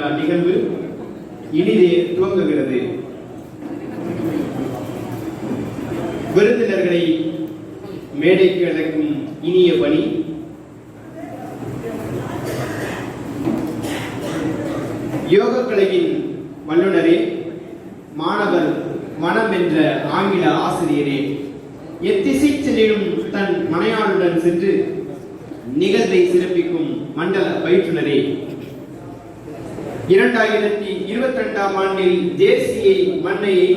விழா நிகழ்வு இனிதே துவங்குகிறது. விருந்தினர்களை மேடைக்கு அழைக்கும் இனிய பணி யோகக்கலையின் வல்லுநரே, மாணவர் மனம் என்ற ஆங்கில ஆசிரியரே, எத்திசை செல்லிடும் தன் மனையாளுடன் சென்று நிகழ்வை சிறப்பிக்கும் மண்டல பயிற்றுனரே, 2022ஆம் ஆண்டில் தேசிய மண்ணையை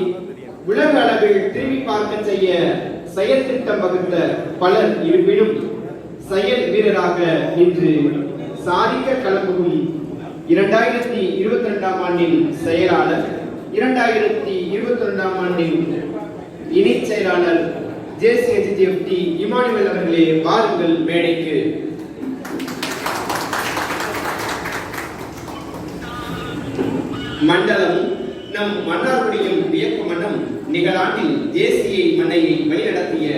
உலக அளவில் திரும்பி பார்க்க செய்ய செயல் திட்டம் வகுத்த பலர் இருப்பினும் செயல் வீரராக இன்று சாதிக்க கிளம்பும் 2022ஆம் ஆண்டின் செயலாளர், 2022ஆம் ஆண்டின் இணை செயலாளர் JCHGFT இமானுவேல் அவர்களே, வாருங்கள் மேடைக்கு. மண்டலமும் நம் மன்னார்குடியும் வியப்பு மன்னம் நிகழாண்டில் தேசிய மண்ணையை வழிநடத்திய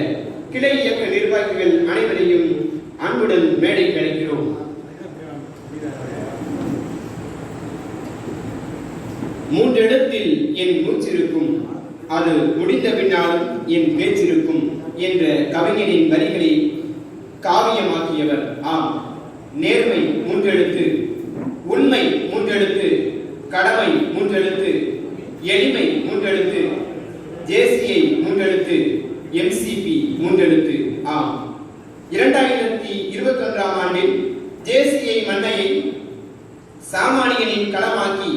கிளை இயக்க நிர்வாகிகள் அனைவரையும் அன்புடன் மேடைக்கு அழைக்கிறோம். மூன்றெழுத்தில் என் மூச்சிருக்கும், அது முடிந்த பின்னாலும் என் பேச்சிருக்கும் என்ற கவிஞரின் வரிகளை காவியமாக்கியவர். ஆம், நேர்மை மூன்றெழுத்து, உண்மை மூன்றெழுத்து, கடமை மூன்றெழுத்து, எளிமை மூன்றெழுத்து, JCI மூன்றெழுத்து, MCP மூன்றெழுத்து. ஆம், 2021ஆம் ஆண்டில் JCI மண்ணையை சாமானியனின் களமாக்கி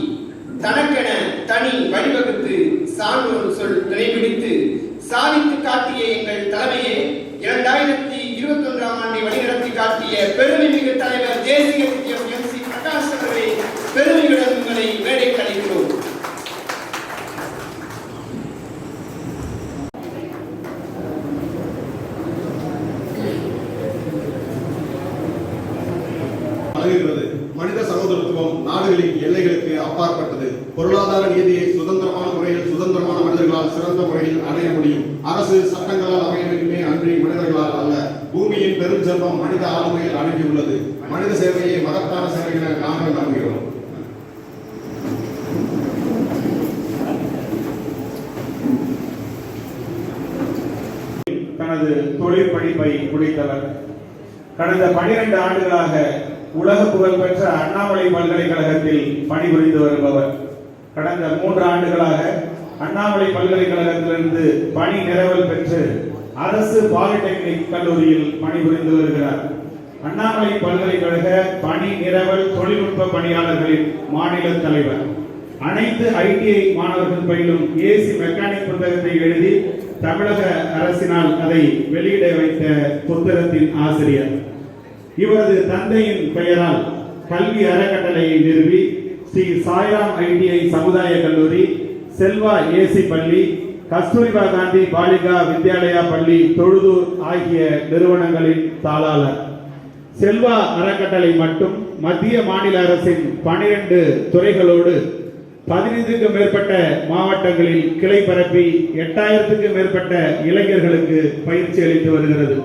தனக்கென தனி வழிவகுத்து சான்றோர் சொல் நிலைபிடித்து சாதித்து காட்டிய எங்கள் தலைமையே, 2021ஆம் ஆண்டை வழிநடத்தி காட்டிய பெருமைமிகு தலைவர் JCHGF பிரகாஷ் அவர்களை பெருமையுடன் உங்களை மேடைக்கு அழைக்கிறோம். மனித சகோதரத்துவம் நாடுகளின் எல்லைகளுக்கு அப்பாற்பட்டது. பொருளாதார நீதியை சுதந்திரமான முறையில் சுதந்திரமான மனிதர்களால் சிறந்த முறையில் அடைய முடியும். அரசு சட்டங்களால் அமைய வேண்டுமே அன்றி மனிதர்களால் அல்ல. பூமியின் பெரும் செல்வம் மனித ஆளுமையில் அடங்கியுள்ளது. மனித சேவையை மகத்தான சேவை என நாங்கள் நம்புகிறோம். தனது தொழில் படிப்பை முடித்தவர். கடந்த 12 ஆண்டுகளாக உலக புகழ்பெற்ற அண்ணாமலை பல்கலைக்கழகத்தில் பணிபுரிந்து வருபவர். கடந்த 3 ஆண்டுகளாக அண்ணாமலை பல்கலைக்கழகத்திலிருந்து பணி நிரவல் பெற்று அரசு பாலிடெக்னிக் கல்லூரியில் பணிபுரிந்து வருகிறார். அண்ணாமலை பல்கலைக்கழக பணி நிரவல் தொழில்நுட்ப பணியாளர்களின் மாநில தலைவர். அனைத்து ITI மாணவர்கள் பயிலும் AC மெக்கானிக் புத்தகத்தை எழுதி தமிழக அரசினால் அதை வெளியிட வைத்த புத்தகத்தின் ஆசிரியர். இவரது தந்தையின் பெயரால் கல்வி அறக்கட்டளையை நிறுவி ஸ்ரீ சாய்ராம் ITI சமுதாய கல்லூரி, செல்வா AC பள்ளி, கஸ்தூரிபா காந்தி பாலிகா வித்யாலயா பள்ளி தொழுதூர் ஆகிய நிறுவனங்களின் தாளாளர். செல்வா அறக்கட்டளை மட்டும் மத்திய மாநில அரசின் 12 துறைகளோடு 15க்கும் மேற்பட்ட மாவட்டங்களில் கிளை பரப்பி 8000க்கும் மேற்பட்ட இளைஞர்களுக்கு பயிற்சி அளித்து வருகிறது.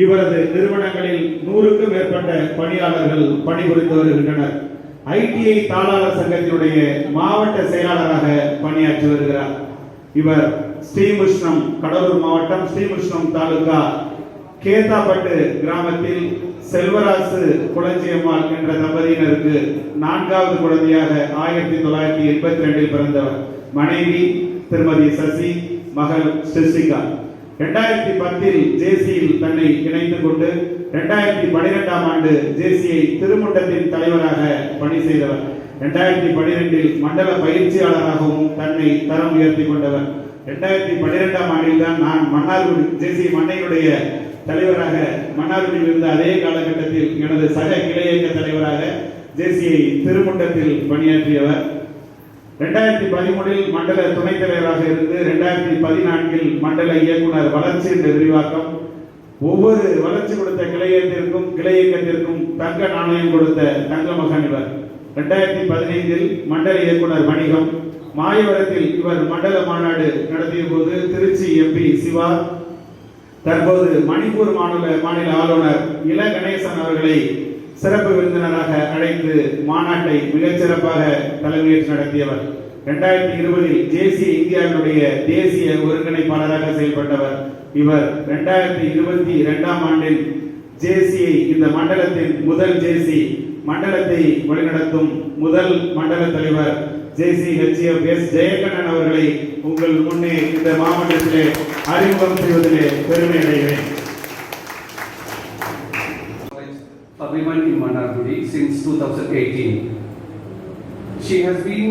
இவரது நிறுவனங்களில் 100க்கும் மேற்பட்ட பணியாளர்கள் பணிபுரிந்து வருகின்றனர். ITI தாளாளர் சங்கத்தினுடைய மாவட்ட செயலாளராக பணியாற்றி வருகிறார். இவர் ஸ்ரீமுஷ்ணம், கடலூர் மாவட்டம் ஸ்ரீமுஷ்ணம் தாலுகா கேதாப்பட்டு கிராமத்தில் செல்வராசு குளஞ்சியம்மாள் என்ற தம்பதியினருக்கு 4வது குழந்தையாக 1982 பிறந்தவர். மனைவி திருமதி சசி, மகள் ஸ்ரீசிகா. 2010 JCயில் தன்னை இணைத்துக் கொண்டு 2012ஆம் ஆண்டு JCI திருமுண்டத்தின் தலைவராக பணி செய்தவர். 2012இல் மண்டல பயிற்சியாளராகவும் தன்னை தரம் உயர்த்தி கொண்டவர். 2012ஆம் ஆண்டில் தான் நான் மன்னார்குடி JCI மண்ணையுடைய தலைவராக மன்னார்குடியில் இருந்த அதே காலகட்டத்தில் எனது சக கிளை இயக்க தலைவராக JCI திருமுண்டத்தில் பணியாற்றியவர். 2013இல் மண்டல துணைத் தலைவராக இருந்து 2014இல் மண்டல இயக்குனர் வளர்ச்சி என்ற விரிவாக்கம், ஒவ்வொரு வளர்ச்சி கொடுத்த கிளை இயக்கத்திற்கும் தங்க நாணயம் கொடுத்த தங்க மகன் இவர். 2015இல் மண்டல இயக்குனர் வணிகம், மாயவரத்தில் இவர் மண்டல மாநாடு நடத்திய போது திருச்சி MP சிவா, தற்போது மணிப்பூர் மாநில ஆளுநர் இல கணேசன் அவர்களை சிறப்பு விருந்தினராக அழைத்து மாநாட்டை மிகச்சிறப்பாக தலைமையேற்று நடத்தியவர். 2020 ஜேசி இந்தியாவினுடைய தேசிய ஒருங்கிணைப்பாளராக செயல்பட்டவர் இவர். 2022ஆம் ஆண்டில் ஜேசியை, இந்த மண்டலத்தின் முதல் ஜேசி, மண்டலத்தை வழிநடத்தும் முதல் மண்டல தலைவர் ஜேசி HF எஸ் ஜெயக்கண்ணன் அவர்களை உங்கள் முன்னே இந்த மாவட்டத்திலே அறிமுகம் செய்வதிலே பெருமை அடைகிறேன். For women in Mannargudi since 2018. She has been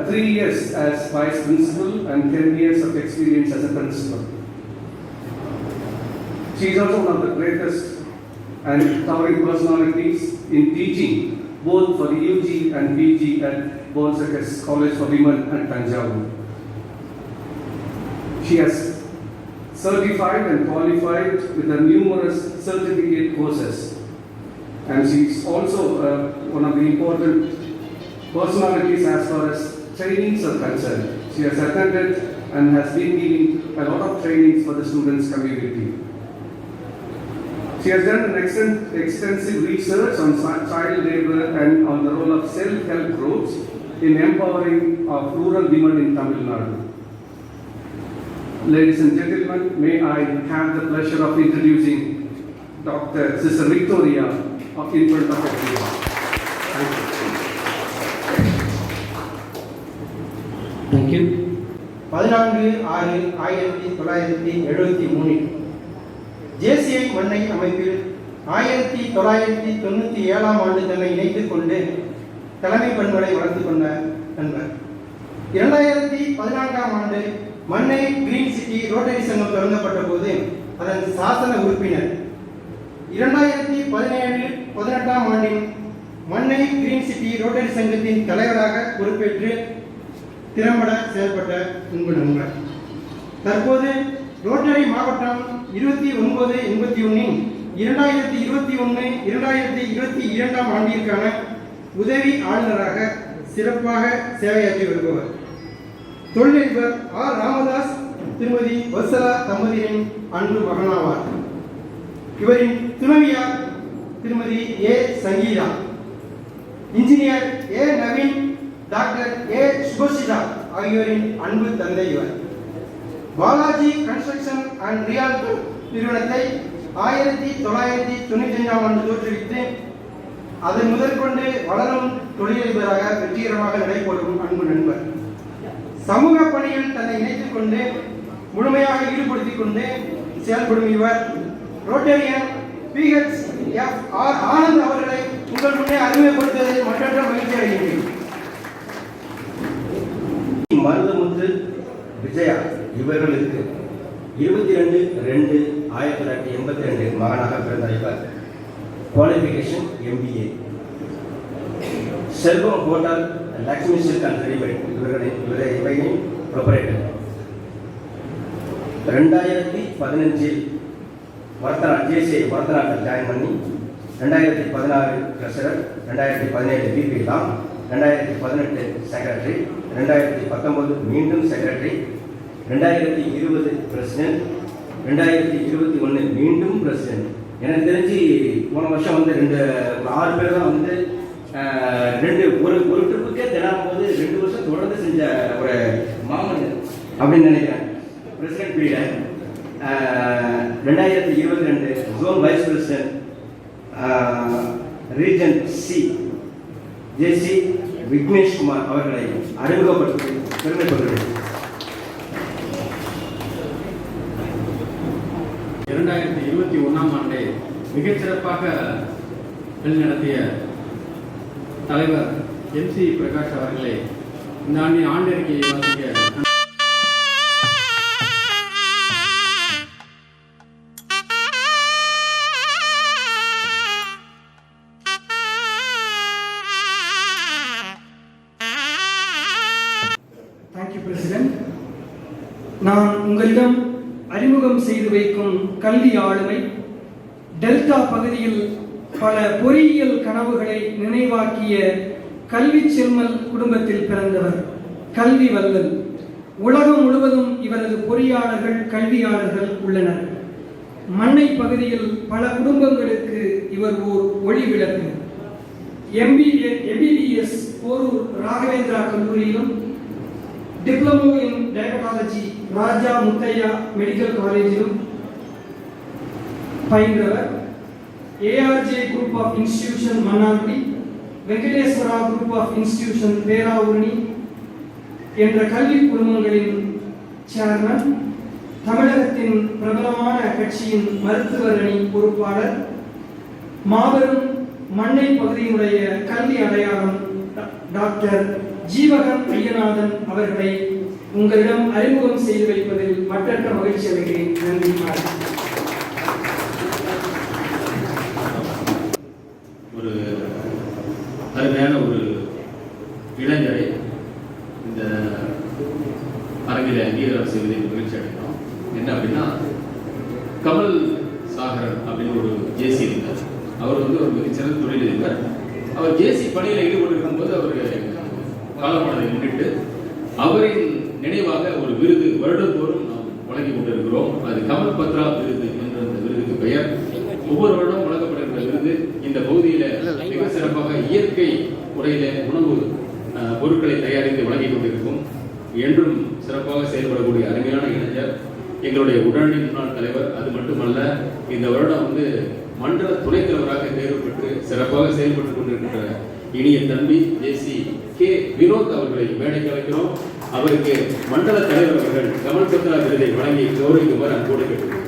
3 years as vice principal and 10 years of experience as a principal. She is also one of the greatest and towering personalities in teaching, both for the UG and PG at Bonsakas College for Women at Tanjavur. She has certified and qualified with the numerous certificate courses. And she is also one of the important personalities as far as trainings are concerned. She has attended and has been giving a lot of trainings for the students community. She has done an extensive research on child labor and on the role of self-help groups in empowering of rural women in Tamil Nadu. Ladies and gentlemen, may I have the pleasure of introducing Dr. Sister Victoria in front of everyone. Thank you. Thank you. 14/6/1973 JCI மண்ணை அமைப்பில் 1997ஆம் ஆண்டு தன்னை இணைத்துக் கொண்டு தலைமை பண்புகளை வளர்த்துக் கொண்ட நண்பர். 2014ஆம் ஆண்டு மண்ணை கிரீன் சிட்டி ரோட்டரி சங்கம் தொடங்கப்பட்ட போது அதன் சாசன உறுப்பினர். 2017-18ஆம் ஆண்டில் மண்ணை கிரீன் சிட்டி ரோட்டரி சங்கத்தின் தலைவராக பொறுப்பேற்று திறம்பட செயல்பட்ட அன்பு நண்பர். தற்போது ரோட்டரி மாவட்டம் 2981 2021-2022ஆம் ஆண்டிற்கான உதவி ஆளுநராக சிறப்பாக சேவையாற்றி வருபவர். தொழிலதிபர் ஆர் ராமதாஸ் திருமதி வத்சலா தம்பதியின் அன்பு மகனாவார். இவரின் துணைவியார் திருமதி A Sangeetha, engineer A Naveen, doctor A Subasitha ஆகியோரின் அன்பு தந்தை இவர். பாலாஜி கன்ஸ்ட்ரக்ஷன் அண்ட் ரியால்டர் நிறுவனத்தை 1995ஆம் ஆண்டு தோற்றுவித்து அதன் முதற்கொண்டு வளரும் தொழிலதிபராக வெற்றிகரமாக நடைபெறும் அன்பு நண்பர். சமூக பணியில் தன்னை இணைத்துக் கொண்டு முழுமையாக ஈடுபடுத்திக் கொண்டு செயல்படும் இவர் ரோட்டரியன் PHF ஆர் ஆனந்த் அவர்களை உங்கள் முன்னே அறிமுகப்படுத்துவதில் மற்றற்ற மகிழ்ச்சி அடைகிறேன். மருதமுத்து விஜயா இவர்களுக்கு 22/2/1982 மகனாக பிறந்த இவர். Qualification MBA. Selvam hotel, Lakshmi silk and readymade இவையின் ப்ரொபரேட்டர். 2015 ஜேசிஐ வரதநாட்டில் ஜாயின் பண்ணி 2016 ட்ரெஷரர், 2017 VP தான், 2018 செக்ரட்டரி, 2019 மீண்டும் செக்ரட்டரி, 2020 பிரசிடென்ட், 2021 மீண்டும் பிரசிடென்ட். எனக்கு தெரிஞ்சு போன வருஷம் வந்து 6 பேர் தான் வந்து ஒரு ட்ரிப்புக்கே தினம் போது 2 வருஷம் தொடர்ந்து செஞ்ச ஒரு மாமன்னர் அப்படின்னு நினைக்கிறேன். President period 2022 zone vice president region C JC Vignesh Kumar அவர்களை அறிமுகப்படுத்தி பெருமைப்படுகிறேன். 2021ஆம் ஆண்டை மிகச்சிறப்பாக வழிநடத்திய தலைவர் MC பிரகாஷ் அவர்களை இந்த ஆண்டின் ஆண்டறிக்கையை வாசிக்க நான் உங்களிடம் அறிமுகம் செய்து வைக்கும் கல்வி ஆளுமை டெல்டா பகுதியில் பல பொறியியல் கனவுகளை நினைவாக்கிய கல்வி செம்மல் குடும்பத்தில் பிறந்தவர். கல்வி வல்லல். உலகம் முழுவதும் இவரது பொறியாளர்கள், கல்வியாளர்கள் உள்ளனர். மண்ணை பகுதியில் பல குடும்பங்களுக்கு இவர் ஓர் ஒளி விளக்கு. MBBS போரூர் ராகவேந்திரா கல்லூரியிலும், diploma in diabetology Raja Muthiah medical காலேஜிலும் பயின்றவர். ARJ group of institution Mannargudi, Venkateswara group of institution Peravurani என்ற கல்வி குழுமங்களின் சேர்மன், தமிழகத்தின் பிரபலமான கட்சியின் மருத்துவர் அணி பொறுப்பாளர், மாபெரும் மண்ணை பகுதியினுடைய கல்வி அடையாளம் டாக்டர் ஜீவகன் ஐயநாதன் அவர்களை உங்களிடம் அறிமுகம் செய்து வைப்பதில் மற்றற்ற மகிழ்ச்சி அடைகிறேன். நன்றி. ஒரு அருமையான ஒரு இளைஞரை இந்த அரங்கில் அங்கீகாரம் செய்வதில் மகிழ்ச்சி அடைகிறோம். என்ன அப்படின்னா, கமல் சாகரன் அப்படின்னு ஒரு ஜேசி இருந்தார். அவர் வந்து ஒரு மிகச்சிறந்த தொழிலதிபர். அவர் ஜேசி பணியில் ஈடுபட்டிருக்கும் போது அவர் காலமானதை முன்னிட்டு அவரின் நினைவாக ஒரு விருது வருடந்தோறும் நாம் வழங்கி கொண்டிருக்கிறோம். அது கமல் பத்ரா விருது என்ற அந்த விருதுக்கு பெயர். ஒவ்வொரு வருடம் வழங்கப்படுகிற விருது இந்த பகுதியில் மிக சிறப்பாக இயற்கை முறையில உணவு பொருட்களை தயாரித்து வழங்கி கொண்டிருக்கும். என்றும் சிறப்பாக செயல்படக்கூடிய அருமையான இளைஞர், எங்களுடைய உடனடி முன்னாள் தலைவர். அது மட்டுமல்ல, இந்த வருடம் வந்து மண்டல துணைத் தலைவராக தேர்வு பெற்று சிறப்பாக செயல்பட்டுக் கொண்டிருக்கின்ற இனிய தம்பி ஜேசி கே வினோத் அவர்களை மேடைக்கு அழைக்கிறோம். அவருக்கு மண்டல தலைவர் அவர்கள் கமல் பத்ரா விருதை வழங்கி கௌரவிக்குமாறு அன்போடு கேட்டுக்கொள்கிறோம்.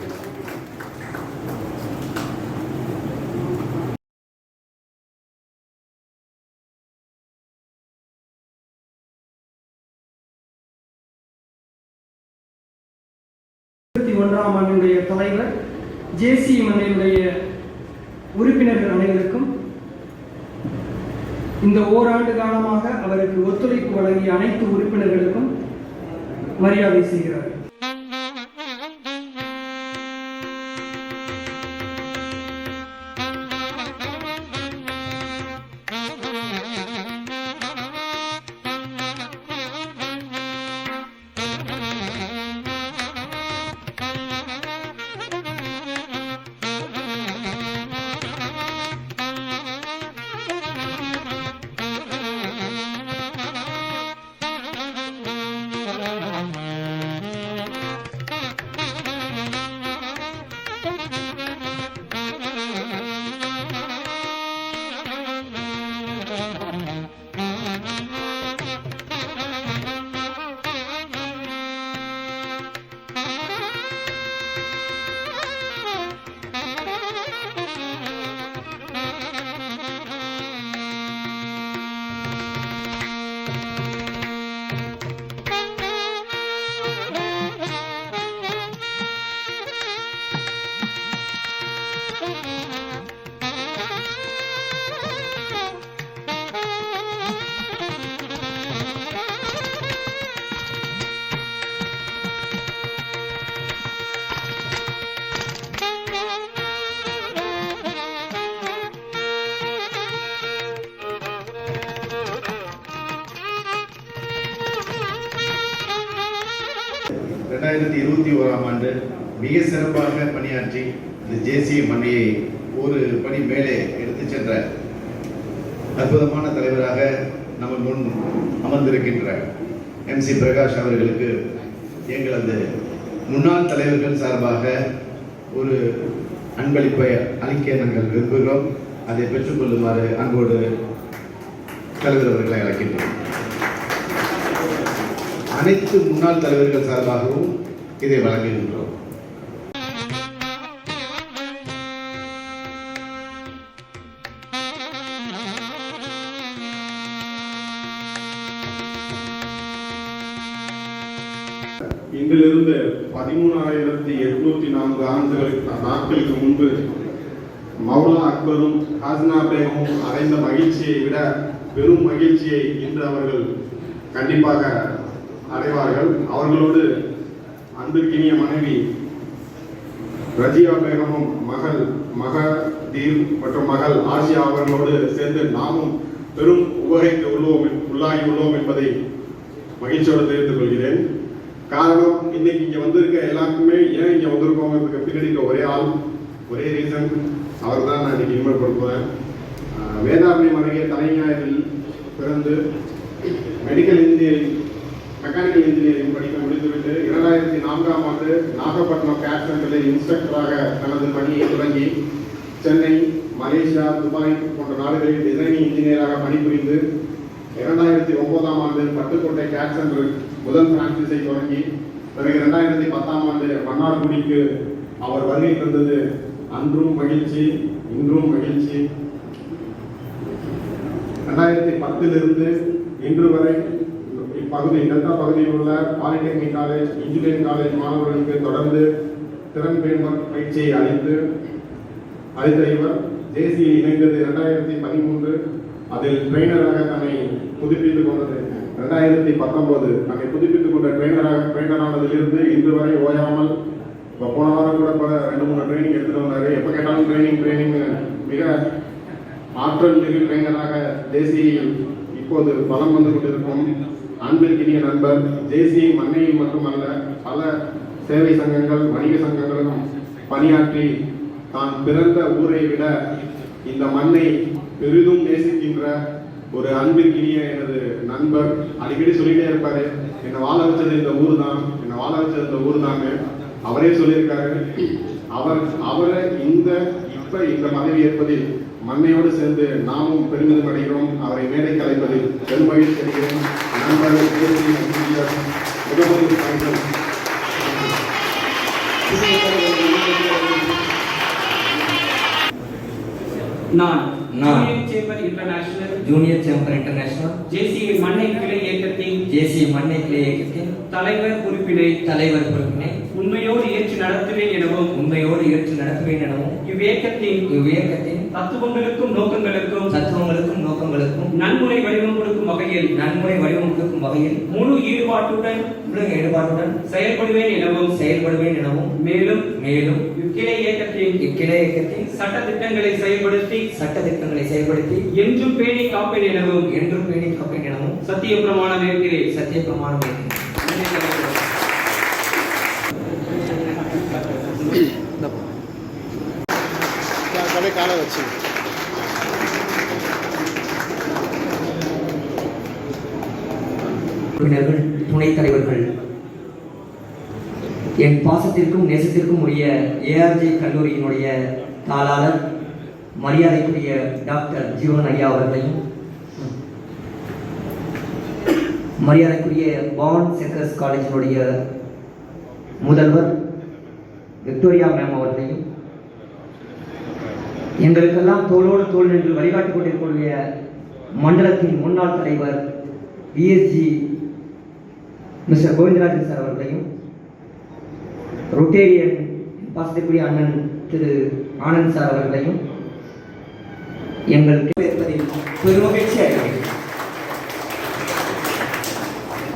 ஆண்டுடைய தலைவர், ஜேசி மன்னையுடைய உறுப்பினர்கள் அனைவருக்கும் இந்த ஓராண்டு காலமாக அவருக்கு ஒத்துழைப்பு வழங்கிய அனைத்து உறுப்பினர்களுக்கும் மரியாதை செய்கிறார். ஆண்டு மிக சிறப்பாக பணியாற்றி இந்த ஜேசி மண்ணையை ஒரு பணி மேலே எடுத்து சென்ற அற்புதமான தலைவராக நம்ம முன் அமர்ந்திருக்கின்ற MC பிரகாஷ் அவர்களுக்கு எங்களது முன்னாள் தலைவர்கள் சார்பாக ஒரு அன்பளிப்பை அளிக்க நாங்கள் விரும்புகிறோம். அதை பெற்றுக்கொள்ளுமாறு அன்போடு தலைவர் அவர்களை அழைக்கின்றோம். அனைத்து முன்னாள் தலைவர்கள் சார்பாகவும் இதை வழங்குகின்றோம். இன்றிலிருந்து 13,804 நாட்களுக்கு முன்பு மௌலா அக்பரும் ஹாஸ்னா பேகமும் அடைந்த மகிழ்ச்சியை விட பெரும் மகிழ்ச்சியை இன்று அவர்கள் கண்டிப்பாக அடைவார்கள். அவர்களோடு அன்பிற்கினிய மனைவி ரஜியா பேகமும் மகள் மகதீர் மற்றும் மகள் ஆசியா அவர்களோடு சேர்ந்து நாமும் பெரும் உபகைக்கு உள்ளாகி உள்ளோம் என்பதை மகிழ்ச்சியோடு தெரிவித்துக் கொள்கிறேன். காரணம் இன்னைக்கு இங்க வந்திருக்க எல்லாருக்குமே ஏன் இங்க வந்திருக்கோங்கிறதுக்கு பின்னாடி ஒரே ஆள், ஒரே ரீசன், அவர் தான் நான் இன்னைக்கு இனிமேல்படுத்துவேன். வேதாரண்யம் அருகே தலைஞாயிறில் பிறந்து மெடிக்கல் இன்ஜினியரிங், மெக்கானிக்கல் இன்ஜினியரிங் படிக்க முடித்துவிட்டு 2004ஆம் ஆண்டு நாகப்பட்டினம் கேட் சென்டரில் இன்ஸ்ட்ரக்டராக தனது பணியை தொடங்கி சென்னை, மலேசியா, துபாய் போன்ற நாடுகளில் டிசைனிங் இன்ஜினியராக பணிபுரிந்து 2009ஆம் ஆண்டு பட்டுக்கோட்டை கேட் சென்டர் முதல் பிரான்சைஸை தொடங்கி பிறகு 2010ஆம் ஆண்டு மன்னார்குடிக்கு அவர் வருகை தந்தது அன்றும் மகிழ்ச்சி, இன்றும் மகிழ்ச்சி. 2010 இன்று வரை இப்பகுதி டெல்டா பகுதியில் உள்ள பாலிடெக்னிக் காலேஜ், இன்ஜினியரிங் காலேஜ் மாணவர்களுக்கு தொடர்ந்து திறன் மேம்பாட்டு பயிற்சியை அளித்த இவர் ஜேசியில் இணைந்தது 2013. அதில் ட்ரெயினராக தன்னை புதுப்பித்துக் கொண்டது 2019. தன்னை புதுப்பித்துக் கொண்ட ட்ரெயினரானதிலிருந்து இன்று வரை ஓயாமல் இப்போ போன வாரம் கூட 2-3 ட்ரைனிங் எடுத்துட்டு வந்தாரு. எப்போ கேட்டாலும் ட்ரைனிங் மிக ஆற்றல் மிகு ட்ரெயினராக ஜேசியில் இப்போது பலம் வந்து கொண்டிருக்கும் அன்பிற்கினிய நண்பர். ஜேசி மண்ணையில் மட்டுமல்ல, பல சேவை சங்கங்கள், வணிக சங்கங்களும் பணியாற்றி தான் பிறந்த ஊரை விட இந்த மண்ணை பெரிதும் நேசிக்கின்ற ஒரு அன்பிற்கினிய எனது நண்பர். அடிக்கடி சொல்லிட்டே இருப்பாரு, என்னை வாழ வச்சது இந்த ஊர் தான், என்னை வாழ வச்சது இந்த ஊர் தாங்க. அவரே சொல்லியிருக்காரு. அவரை இப்ப இந்த பதவி ஏற்பதில் மண்ணையோடு சேர்ந்து நாமும் பெருமிதம் அடைகிறோம். அவரை மேடைக்கு அழைப்பதில் பெருமகிழ்ச்சி அடைகிறேன். நண்பர்கள் முகமது நான் ஜூனியர் சேம்பர் இன்டர்நேஷனல் ஜேசி மண்ணை கிளை இயக்கத்தின் தலைவர் பொறுப்பினை உண்மையோடு ஏற்று நடத்துவேன் எனவும் இவ்வியக்கத்தின் தத்துவங்களுக்கும் நோக்கங்களுக்கும் நன்முறை வடிவம் கொடுக்கும் வகையில் முழு ஈடுபாட்டுடன் செயல்படுவேன் எனவும் மேலும் இக்கிளை இயக்கத்தின் சட்ட திட்டங்களை செயல்படுத்தி என்றும் பேணி காப்பேன் எனவும் சத்திய பிரமாணம் ஏற்கிறேன். காலை வச்சு துணைத் தலைவர்கள், என் பாசத்திற்கும் நேசத்திற்கும் உரிய ஏஆர்ஜி கல்லூரியினுடைய தாளாளர் மரியாதைக்குரிய டாக்டர் ஜீவன் ஐயா அவர்களையும், மரியாதைக்குரிய பாண்ட் செக்கர்ஸ் காலேஜினுடைய முதல்வர் விக்டோரியா மேம் அவர்களையும், எங்களுக்கெல்லாம் தோளோடு தோள் நின்று வழிகாட்டிக் கொண்டிருக்கக்கூடிய மண்டலத்தின் முன்னாள் தலைவர் விஎஸ்ஜி மிஸ்டர் கோவிந்தராஜன் சார் அவர்களையும், ரொட்டேரியன் பாசத்திற்குரிய அண்ணன் திரு ஆனந்த் சார் அவர்களையும் எங்களுக்கு இருப்பதில் பெருமகிழ்ச்சி அடைகிறேன்.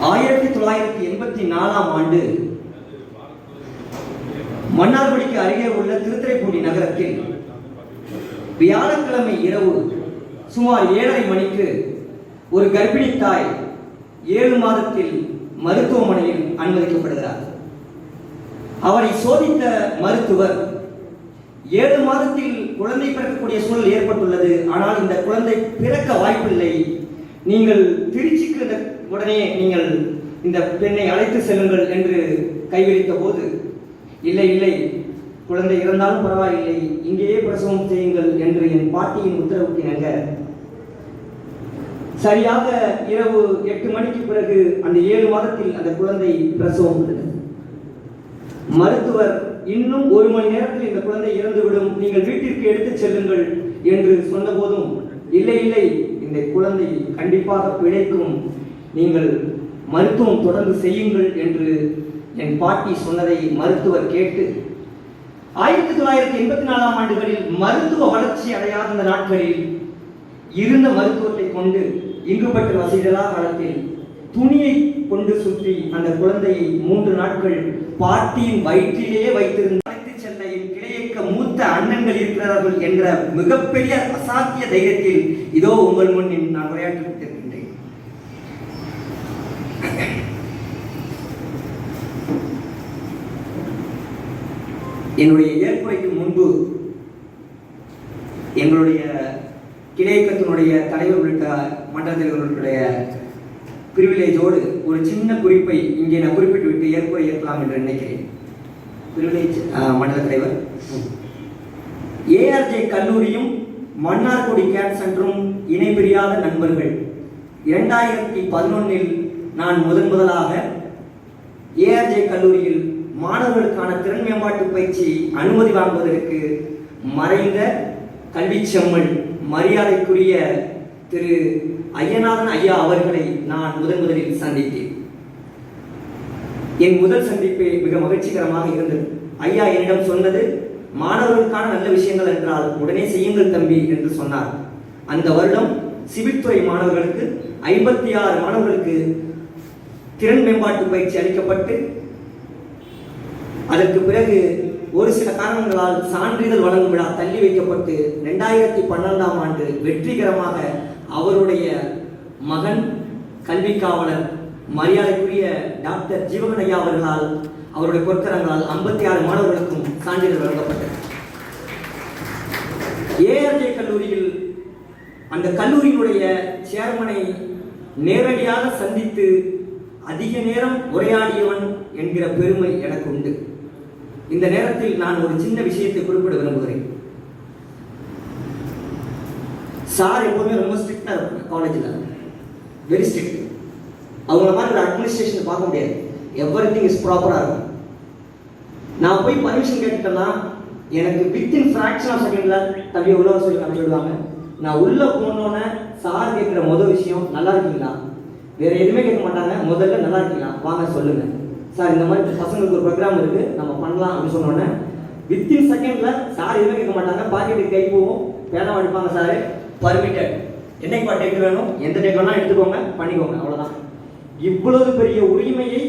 1984ஆம் ஆண்டு மன்னார்குடிக்கு அருகே உள்ள திருத்துறைப்பூண்டி நகரத்தில் வியாழக்கிழமை இரவு சுமார் 7:30 மணிக்கு ஒரு கர்ப்பிணி தாய் 7 மாதத்தில் மருத்துவமனையில் அனுமதிக்கப்படுகிறார். அவரை சோதித்த மருத்துவர் 7 மாதத்தில் குழந்தை பிறக்கக்கூடிய சூழல் ஏற்பட்டுள்ளது, ஆனால் இந்த குழந்தை பிறக்க வாய்ப்பில்லை, நீங்கள் திருச்சிக்கு உடனே நீங்கள் இந்த பெண்ணை அழைத்து செல்லுங்கள் என்று கைவிரித்த போது, இல்லை குழந்தை இறந்தாலும் பரவாயில்லை, இங்கேயே பிரசவம் செய்யுங்கள் என்று என் பாட்டியின் உத்தரவுக்கு இணங்க சரியாக இரவு 8 மணிக்கு பிறகு அந்த 7 மாதத்தில் அந்த குழந்தை பிரசவம் உள்ளது. மருத்துவர் இன்னும் 1 மணி நேரத்தில் இந்த குழந்தை இறந்துவிடும், நீங்கள் வீட்டிற்கு எடுத்து செல்லுங்கள் என்று சொன்ன போதும், இல்லை இந்த குழந்தை கண்டிப்பாக பிழைக்கும், நீங்கள் மருத்துவம் தொடர்ந்து செய்யுங்கள் என்று என் பாட்டி சொன்னதை மருத்துவர் கேட்டு 1984ஆம் ஆண்டுகளில் மருத்துவ வளர்ச்சி அடையாத அந்த நாட்களில் இருந்த மருத்துவத்தை கொண்டு இங்குபட்ட வசதிகளா காலத்தில் துணியை கொண்டு சுற்றி அந்த குழந்தையை 3 நாட்கள் பாட்டியின் வயிற்றிலேயே வைத்திருந்த அழைத்து செல்ல என் கிளையக்க மூத்த அண்ணன்கள் இருக்கிறார்கள் என்ற மிகப்பெரிய அசாத்திய தைரியத்தில் இதோ உங்கள் முன் நான் உரையாற்றிக் கொண்டிருக்கின்றேன். என்னுடைய ஏற்புரைக்கு முன்பு எங்களுடைய கிளையக்கத்தினுடைய தலைவர் உள்ளிட்ட மன்றத்தினர்களுடைய பிரிவிலேஜோடு ஒரு சின்ன குறிப்பை இங்கே நான் குறிப்பிட்டு விட்டு ஏற்புரை ஏற்கலாம் என்று நினைக்கிறேன். பிரிவிலேஜ் மண்டல தலைவர், ஏஆர்ஜே கல்லூரியும் மன்னார்குடி கேட் சென்டரும் இணைபிரியாத நண்பர்கள். 2011 நான் முதலாக ஏஆர்ஜே கல்லூரியில் மாணவர்களுக்கான திறன் மேம்பாட்டு பயிற்சி அனுமதி வாங்குவதற்கு மறைந்த கல்வி செம்மல் மரியாதைக்குரிய திரு ஐயநாதன் ஐயா அவர்களை நான் முதலில் சந்தித்தேன். என் முதல் சந்திப்பே மிக மகிழ்ச்சிகரமாக இருந்தது. ஐயா என்னிடம் சொன்னது, மாணவர்களுக்கான நல்ல விஷயங்கள் என்றால் உடனே செய்யுங்கள் தம்பி என்று சொன்னார். அந்த வருடம் சிவில் துறை மாணவர்களுக்கு 56 மாணவர்களுக்கு திறன் மேம்பாட்டு பயிற்சி அளிக்கப்பட்டு அதற்கு பிறகு ஒரு சில காரணங்களால் சான்றிதழ் வழங்கும் விழா தள்ளி வைக்கப்பட்டு 2012ஆம் ஆண்டு வெற்றிகரமாக அவருடைய மகன் கல்வி காவலர் மரியாதைக்குரிய டாக்டர் ஜீவகன் ஐயா அவர்களால் அவருடைய பொற்கரங்களால் 56 மாணவர்களுக்கும் சான்றிதழ் வழங்கப்பட்டது. ஏஆர்ஜே கல்லூரியில் அந்த கல்லூரியினுடைய சேர்மனை நேரடியாக சந்தித்து அதிக நேரம் உரையாடியவன் என்கிற பெருமை எனக்கு உண்டு. இந்த நேரத்தில் நான் ஒரு சின்ன விஷயத்தை குறிப்பிட விரும்புகிறேன். சார் எப்போதுமே ரொம்ப ஸ்ட்ரிக்டா இருக்கும் காலேஜில், வெரி ஸ்ட்ரிக்ட். அவங்கள மாதிரி ஒரு அட்மினிஸ்ட்ரேஷன் பார்க்க முடியாது. எவ்ரிதிங் இஸ் ப்ராப்பராக இருக்கும். நான் போய் பர்மிஷன் கேட்டுட்டேன்னா எனக்கு வித்தின் ஃப்ராக்ஷன் ஆஃப் செகண்ட்ல தம்பி உள்ள சொல்லி அனுப்பிவிடுவாங்க. நான் உள்ள போனோன்னே சார் கேட்குற முதல் விஷயம், நல்லா இருக்கீங்களா? வேற எதுவுமே கேட்க மாட்டாங்க. முதல்ல நல்லா இருக்கீங்களா, வாங்க சொல்லுங்க சார், இந்த மாதிரி பசங்களுக்கு ஒரு ப்ரோக்ராம் இருக்கு, நம்ம பண்ணலாம் அப்படின்னு சொன்னோன்னே வித்தின் செகண்ட்ல சார் எதுவுமே கேட்க மாட்டாங்க. பாக்கெட்டுக்கு கை போவோம், பேரம் அடிப்பாங்க. சார் பர்மிட்டட், என்னைக்கு டேட் வேணும், எந்த டேட் வேணா எடுத்துக்கோங்க, பண்ணிக்கோங்க, அவ்வளோதான். இவ்வளவு பெரிய உரிமையை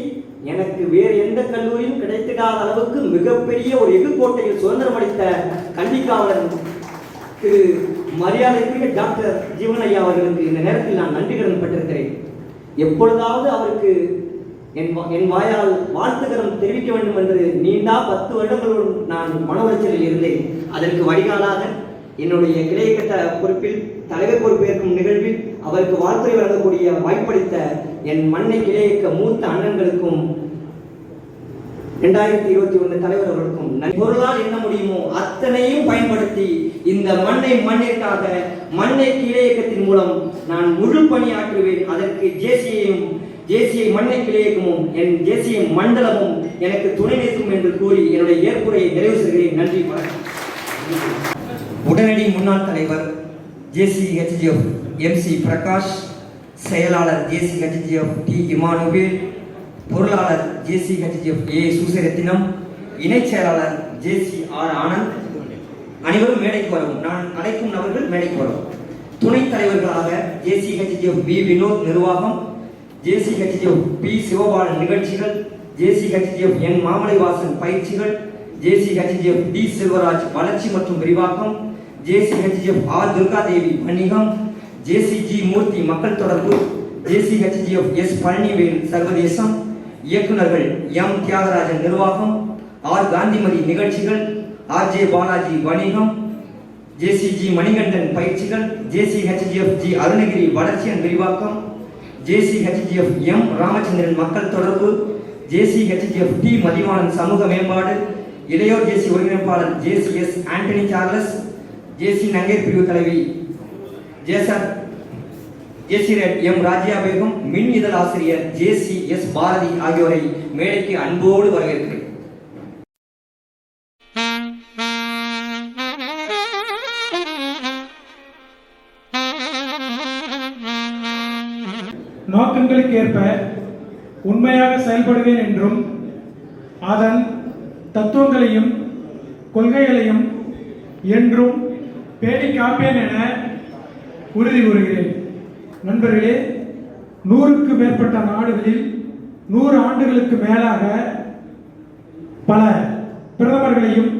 எனக்கு வேறு எந்த கல்லூரியும் கிடைத்திடாத அளவுக்கு மிகப்பெரிய ஒரு எதிர்கோட்டையில் சுதந்திரம் அளித்த கல்வி காவலர் திரு மரியாதைக்குரிய டாக்டர் ஜீவன் ஐயா அவர்களுக்கு இந்த நேரத்தில் நான் நன்றி கடன் பட்டிருக்கிறேன். எப்பொழுதாவது அவருக்கு என் வாயால் வாழ்த்துக்கரம் தெரிவிக்க வேண்டும் என்று நீண்டா 10 வருடங்களோடு நான் மன உளைச்சலில் இருந்தேன். அதற்கு வழிகாலாக என்னுடைய கிளையக்கட்ட பொறுப்பில் தலைவர் பொறுப்பேற்கும் நிகழ்வில் அவருக்கு வாழ்த்துறை வழங்கக்கூடிய வாய்ப்பளித்த என் மண்ணை கிளையக்க மூத்த அண்ணன்களுக்கும் 2021 தலைவர் அவர்களுக்கும் பொருளால் என்ன முடியுமோ அத்தனையும் பயன்படுத்தி இந்த மண்ணிற்காக மண்ணை கிளையக்கத்தின் மூலம் நான் முழு பணியாற்றுவேன். அதற்கு ஜேசிஐ மண்ணை கிளையக்கமும் என் ஜேசிஐ மண்டலமும் எனக்கு துணை நிற்கும் என்று கூறி என்னுடைய ஏற்புரையை நிறைவு செய்கிறேன். நன்றி, வணக்கம். உடனடி முன்னாள் தலைவர் JCHGF MC பிரகாஷ், செயலாளர் JCHGF T இமானுவேல், பொருளாளர் JCHGF A சுசரத்தினம், இணைச் செயலாளர் JCR ஆனந்த், அனைவரும் மேடைக்கு வரவும். நான் அழைக்கும் நபர்கள் மேடைக்கு வரவும். துணைத் தலைவர்களாக JCHGF B வினோத் நிர்வாகம், JCHGF P சிவபாலன் நிகழ்ச்சிகள், JCHGF N மாமலைவாசன் பயிற்சிகள், JCHGF D செல்வராஜ் வளர்ச்சி மற்றும் விரிவாக்கம், JCHGF R துர்காதேவி வணிகம், JCG மூர்த்தி மக்கள் தொடர்பு, JCHGF S பழனிவேல் சர்வதேசம், இயக்குநர்கள் M தியாகராஜன் நிர்வாகம், R காந்திமதி நிகழ்ச்சிகள், RJ பாலாஜி வணிகம், JCG மணிகண்டன் பயிற்சிகள், JCHGF G அருணகிரி வளர்ச்சி விரிவாக்கம், JCHGF M ராமச்சந்திரன் மக்கள் தொடர்பு, JCHGF T மதிவாணன் சமூக மேம்பாடு, இளையோர் JC ஒருங்கிணைப்பாளர் JCS ஆண்டனி சார்லஸ், JC நங்கேர் பிரிவு தலைவி JC M ராஜியா பேகம், மின் இதழ் ஆசிரியர் JCS பாரதி ஆகியோரை மேடைக்கு அன்போடு வரவேற்கிறேன். நோக்கங்களுக்கு ஏற்ப உண்மையாக செயல்படுவேன் என்றும் அதன் தத்துவங்களையும் கொள்கைகளையும் என்றும் பேணி காப்பேன் என உறுதி கூறுகிறேன். நண்பர்களே, 100க்கு மேற்பட்ட நாடுகளில் 100 ஆண்டுகளுக்கு மேலாக பல பிரதமர்களையும்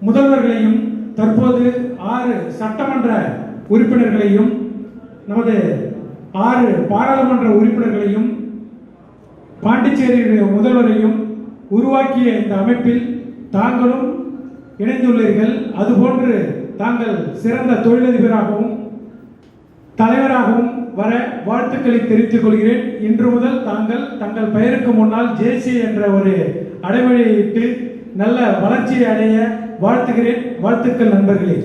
முதல்வர்களையும் தற்போது 6 சட்டமன்ற உறுப்பினர்களையும் நமது 6 பாராளுமன்ற உறுப்பினர்களையும் பாண்டிச்சேரி முதல்வரையும் உருவாக்கிய இந்த அமைப்பில் தாங்களும் இணைந்துள்ளீர்கள். அதுபோன்று தாங்கள் சிறந்த தொழிலதிபராகவும் தலைவராகவும் வர வாழ்த்துக்களை தெரிவித்துக் கொள்கிறேன். இன்று முதல் தாங்கள் தங்கள் பெயருக்கு முன்னால் ஜேசி என்ற ஒரு அடைமொழியை இட்டு நல்ல வளர்ச்சியை அடைய வாழ்த்துகிறேன். வாழ்த்துக்கள் நண்பர்களே.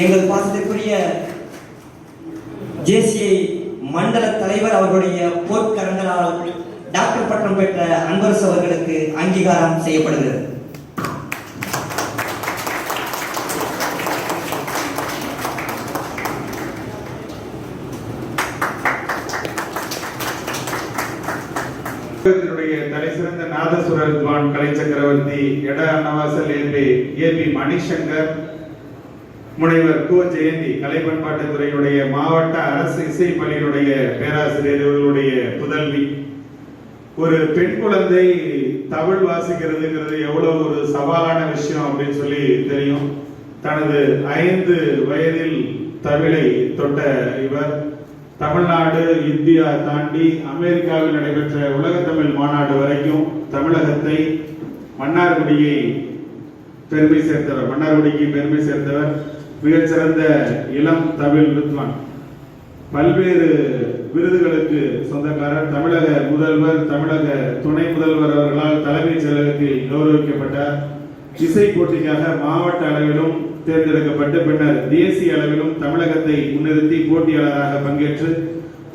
எங்கள் பாசத்திற்குரிய ஜேசிஐ மண்டல தலைவர் அவர்களுடைய போர்க்கரங்களால் டாக்டர் பட்டம் பெற்ற அன்பரசு அவர்களுக்கு அங்கீகாரம் செய்யப்படுகிறது. தலைசிறந்த நாதசுர வித்வான் கலை சக்கரவர்த்தி எட அன்னவாசல் ஏபி மணிசங்கர், முனைவர் கு ஜெயந்தி கலை பண்பாட்டுத் துறையுடைய மாவட்ட அரசு இசை பள்ளியினுடைய பேராசிரியர், இவர்களுடைய புதல்வி. ஒரு பெண் குழந்தை தமிழ் வாசிக்கிறதுங்கிறது எவ்வளவு ஒரு சவாலான விஷயம் அப்படின்னு சொல்லி தெரியும். தனது 5 வயதில் தமிழை தொட்ட இவர் தமிழ்நாடு, இந்தியா தாண்டி அமெரிக்காவில் நடைபெற்ற உலக தமிழ் மாநாடு வரைக்கும் தமிழகத்தை, மன்னார்குடியை பெருமை சேர்த்தவர். மிகச்சிறந்த இளம் தமிழ் வித்வான். பல்வேறு விருதுகளுக்கு சொந்தக்காரர். தமிழக முதல்வர், தமிழக துணை முதல்வர் அவர்களால் தலைமைச் செயலகத்தில் கௌரவிக்கப்பட்டார். இசை போட்டிக்காக மாவட்ட அளவிலும் தேர்ந்தெடுக்கப்பட்டு பின்னர் தேசிய அளவிலும் தமிழகத்தை முன்னிறுத்தி போட்டியாளராக பங்கேற்று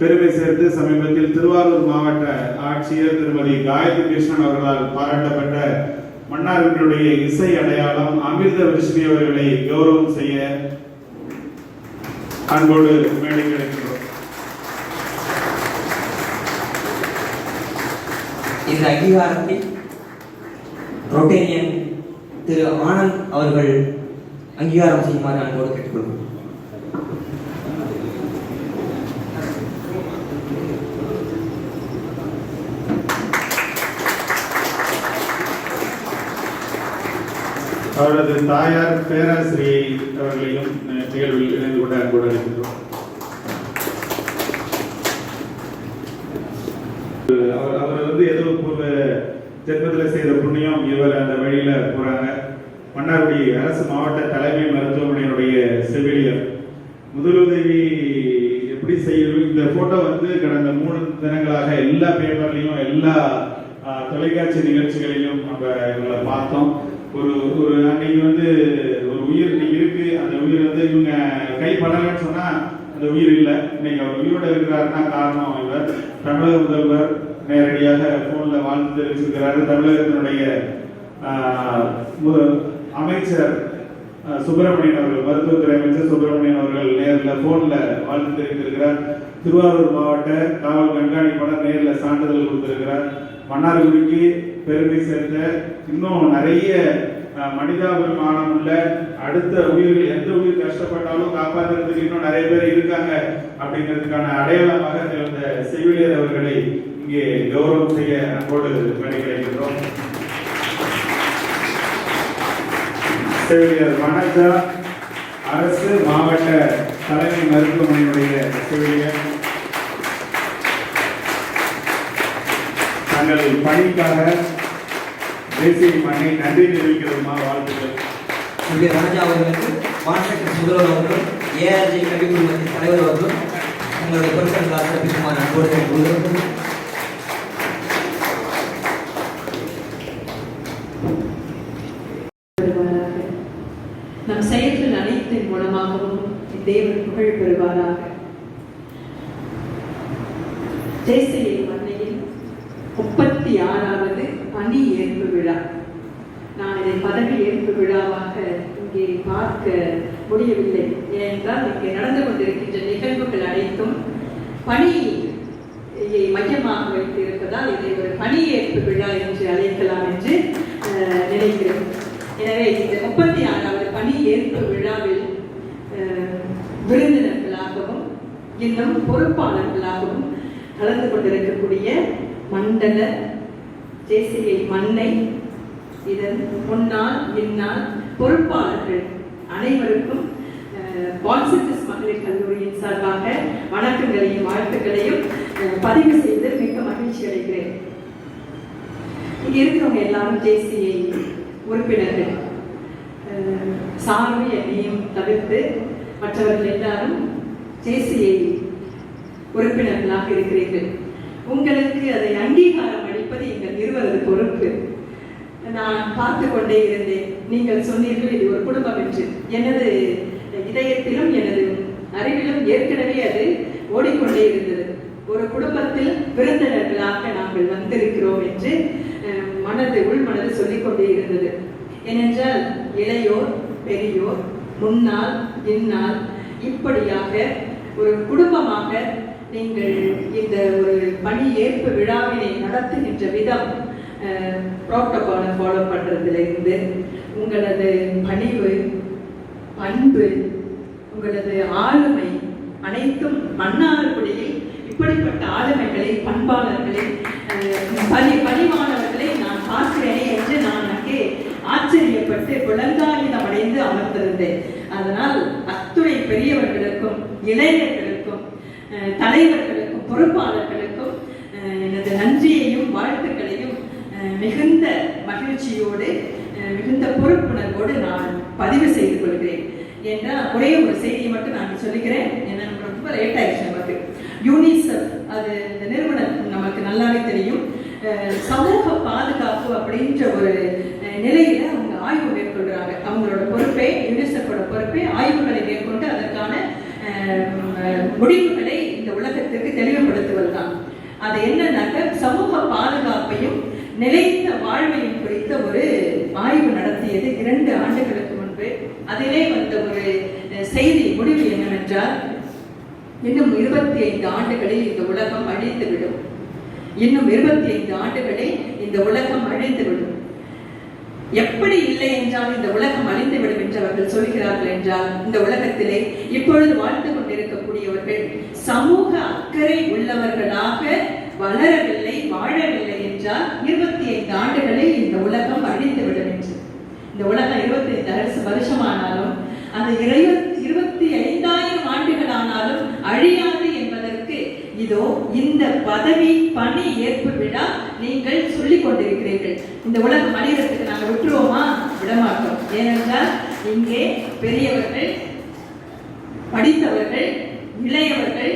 பெருமை சேர்த்து சமீபத்தில் திருவாரூர் மாவட்ட ஆட்சியர் திருமதி காயத்ரி கிருஷ்ணன் அவர்களால் பாராட்டப்பட்ட மன்னார்குடியுடைய இசை அடையாளம் அமிர்த விஷ்ணு அவர்களை கௌரவம் செய்ய அன்போடு மேடை கிடைக்கிறோம். இந்த அங்கீகாரத்தை ரொட்டேரியன் திரு ஆனந்த் அவர்கள் அங்கீகாரம் செய்யுமாறு அன்போடு கேட்டுக்கொள்வோம். அவரது தாயார் பேராசிரியை அவர்களையும் நிகழ்வில் இணைந்து கொண்டு அன்போடு அழைக்கின்றோம். அவர் ஏதோ பூர்வ ஜென்மத்தில் செய்த புண்ணியம், இவர் அந்த வழியில போறாங்க. மன்னார்குடி அரசு மாவட்ட தலைமை மருத்துவமனையினுடைய செவிலியர். முதலுதவி எப்படி செய்யணும், இந்த போட்டோ கடந்த 3 தினங்களாக எல்லா பேப்பர்லையும் எல்லா தொலைக்காட்சி நிகழ்ச்சிகளிலும் நம்ம இவங்களை பார்த்தோம். ஒரு அன்னைக்கு ஒரு உயிர் இன்னைக்கு இருக்கு. அந்த உயிர் இவங்க கைப்படலன்னு சொன்னா அந்த உயிர் இல்லை. இன்னைக்கு அவர் உயிரோட இருக்கிறாருன்னா காரணம் இவர். தமிழக முதல்வர் நேரடியாக போன்ல வாழ்த்து தெரிவிச்சிருக்கிறாரு. தமிழகத்தினுடைய அமைச்சர் சுப்பிரமணியன் அவர்கள், மருத்துவத்துறை அமைச்சர் சுப்பிரமணியன் அவர்கள் நேரில் போன்ல வாழ்த்து தெரிவித்திருக்கிறார். திருவாரூர் மாவட்ட காவல் கண்காணிப்பாளர் நேரில் சான்றிதழ் கொடுத்திருக்கிறார். மன்னார்குடிக்கு பெருமை சேர்த்த இன்னும் நிறைய மனிதாபிமானம் உள்ள அடுத்த உயிர்கள், எந்த உயிர் கஷ்டப்பட்டாலும் காப்பாற்றுறதுக்கு இன்னும் நிறைய பேர் இருக்காங்க அப்படிங்கிறதுக்கான அடையாளமாக இந்த செவிலியர் அவர்களை இங்கே கௌரவம் செய்ய அன்போடு மேடை கிடைக்கின்றோம். செவிலியர் வனஜா, அரசு மாவட்ட தலைமை மருத்துவமனையினுடைய செவிலியர், தங்கள் பணிக்காக தேசிய மண்ணை நன்றி தெரிவிக்கிறதுமா வாழ்த்துக்கள். வனஜா அவர்களுக்கு மாநகர முதல்வர் அவர்களும் ஏஆர்ஜி கல்வி குழுமத்தின் தலைவர் அவர்களும் உங்களுடைய பொருட்களாக சிறப்பிக்குமாறு அன்போடு கேட்டுக்கொள்கிறோம். நம் செயல்கள் அனைத்தின் மூலமாகவும் தேவன் புகழ் பெறுவாராக. தேசிய மண்ணையில் 36வது பணி ஏற்பு விழா. நான் இதை பதவி ஏற்பு விழாவாக இங்கே பார்க்க முடியவில்லை. ஏனென்றால் இங்கே நடந்து கொண்டிருக்கின்ற நிகழ்வுகள் அனைத்தும் பணியை மையமாக வைத்து இருப்பதால் இதை ஒரு பணி ஏற்பு விழா என்று அழைக்கலாம் என்று நினைக்கிறேன். எனவே இந்த 36வது பணி ஏற்பு விழாவில் விருந்தினர்களாகவும் இன்னும் பொறுப்பாளர்களாகவும் கலந்து கொண்டிருக்கக்கூடிய மண்டல தேசிய மண்ணை இதன் முன்னாள் இந்நாள் பொறுப்பாளர்கள் அனைவருக்கும் பால்சிட்டிஸ் மகளிர் கல்லூரியின் சார்பாக வணக்கங்களையும் வாழ்த்துக்களையும் பதிவு செய்து மிக்க மகிழ்ச்சி அடைகிறேன். இங்க இருக்கிறவங்க எல்லாரும் JCA உறுப்பினர்கள், சாரும் என்னையும் தவிர்த்து மற்றவர்கள் எல்லாரும் JCA உறுப்பினர்களாக இருக்கிறீர்கள். உங்களுக்கு அதை அங்கீகாரம் அளிப்பது எங்கள் இருவரது பொறுப்பு. நான் பார்த்து கொண்டே இருந்தேன். நீங்கள் சொன்னீர்கள் இது ஒரு குடும்பம் என்று. எனது இதயத்திலும் எனது அறிவிலும் ஏற்கனவே அது ஓடிக்கொண்டே இருந்தது. ஒரு குடும்பத்தில் விருந்தினர்களாக நாங்கள் வந்திருக்கிறோம் என்று உள்மனது சொல்லிக் கொண்டே இருந்தது. ஏனென்றால் இளையோர் பெரியோர் முன்னாள் இந்நாள் இப்படியாக ஒரு குடும்பமாக நீங்கள் இந்த ஒரு பணி ஏற்பு விழாவினை நடத்துகின்ற விதம், புரோட்டோகாலை ஃபாலோ பண்றதிலிருந்து உங்களது பணிவு, பண்பு, உங்களது ஆளுமை அனைத்தும் மன்னார்குடியில் இப்படிப்பட்ட ஆளுமைகளை, பண்பாளர்களை, பணிவாளர்களை நான் பார்க்கிறேனே என்று நான் அங்கே ஆச்சரியப்பட்டு குழந்தாயுதம் அடைந்து அமர்ந்திருந்தேன். அதனால் அத்துணை பெரியவர்களுக்கும் இளைஞர்களுக்கும் தலைவர்களுக்கும் பொறுப்பாளர்களுக்கும் எனது நன்றியையும் வாழ்த்துக்களையும் மிகுந்த மகிழ்ச்சியோடு மிகுந்த பொறுப்புணர்வோடு நான் பதிவு செய்து கொள்கிறேன். ஏன்னா ஒரே ஒரு செய்தியை மட்டும் நான் சொல்லிக்கிறேன். ஏன்னா ரொம்ப லேட் ஆயிடுச்சு நமக்கு. யூனிசெஃப் அது இந்த நிறுவனம் நமக்கு நல்லாவே தெரியும். சமூக பாதுகாப்பு அப்படின்ற ஒரு நிலையில அவங்க ஆய்வு மேற்கொள்றாங்க. அவங்களோட பொறுப்பே, யூனிசெஃபோட பொறுப்பே ஆய்வுகளை மேற்கொண்டு அதற்கான முடிவுகளை இந்த உலகத்திற்கு தெளிவுபடுத்துவது தான். அது என்னன்னாக்க சமூக பாதுகாப்பையும் நிலைத்த வாழ்வையும் குறித்த ஒரு ஆய்வு நடத்தியது 2 ஆண்டுகளுக்கு முன்பு. அதிலே வந்த ஒரு செய்தி முடிவு என்னவென்றால், இன்னும் 25 ஆண்டுகளில் இந்த உலகம் அழிந்துவிடும். இன்னும் 25 ஆண்டுகளில் இந்த உலகம் அழிந்துவிடும். எப்படி இல்லை என்றால் இந்த உலகம் அழிந்துவிடும் என்று அவர்கள் சொல்கிறார்கள் என்றால், இந்த உலகத்திலே இப்பொழுது வாழ்ந்து கொண்டிருக்கக்கூடியவர்கள் சமூக அக்கறை உள்ளவர்களாக வளரவில்லை, வாழவில்லை என்றால் 25 ஆண்டுகளில் இந்த உலகம் அழிந்துவிடும் என்று. இந்த உலகம் 25 வருஷமானாலும் அந்த 25,000 ஆண்டுகள் ஆனாலும் அழியாது என்பதற்கு இதோ இந்த பதவி பணி ஏற்பு விழா நீங்கள் சொல்லிக் கொண்டிருக்கிறீர்கள். இந்த உலகம் அழிகிறதுக்கு நாங்கள் விட்டுருவோமா? விடமாட்டோம். ஏனென்றால் இங்கே பெரியவர்கள், படித்தவர்கள், இளையவர்கள்,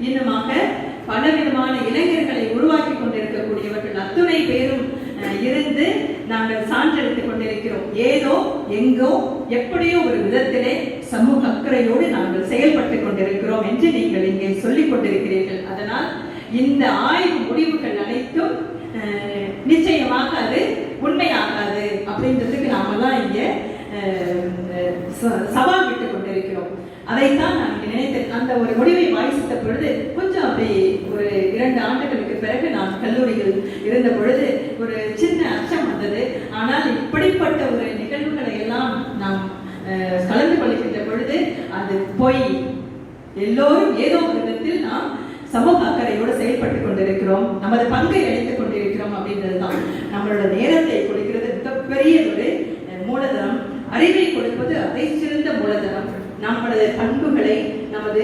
இன்னுமாக பலவிதமான இளைஞர்களை உருவாக்கி கொண்டிருக்கக்கூடியவர்கள் அத்துணை பேரும் இருந்து நாங்கள் சான்றெடுத்துக் கொண்டிருக்கிறோம். ஏதோ எங்கோ எப்படியோ ஒரு விதத்திலே சமூக அக்கறையோடு நாங்கள் செயல்பட்டு கொண்டிருக்கிறோம் என்று நீங்கள் இங்கே சொல்லிக் கொண்டிருக்கிறீர்கள். அதனால் இந்த ஆய்வு முடிவுகள் அனைத்தும் நிச்சயமாக அது உண்மையாகாது அப்படின்றதுக்கு நாமெல்லாம் இங்கே சவால் விட்டுக் கொண்டிருக்கிறோம். அதைத்தான் நான் நினைத்தேன். அந்த ஒரு முடிவை வாசித்த பொழுது கொஞ்சம் அப்படி ஒரு 2 ஆண்டுகளுக்கு பிறகு நான் கல்லூரியில் இருந்த பொழுது ஒரு சின்ன அச்சம் வந்தது. ஆனால் இப்படிப்பட்ட ஒரு நிகழ்வுகளை எல்லாம் நாம் கலந்து கொள்கின்ற பொழுது அது போய் எல்லோரும் ஏதோ ஒரு விதத்தில் நாம் சமூக அக்கறையோடு செயல்பட்டுக் கொண்டிருக்கிறோம், நமது பங்கை அளித்துக் கொண்டிருக்கிறோம் அப்படின்றதுதான். நம்மளோட நேரத்தை கொடுக்கிறது மிகப்பெரிய ஒரு மூலதனம். அறிவை கொடுப்பது அதை சிறந்த மூலதனம். நம்மளது பண்புகளை, நமது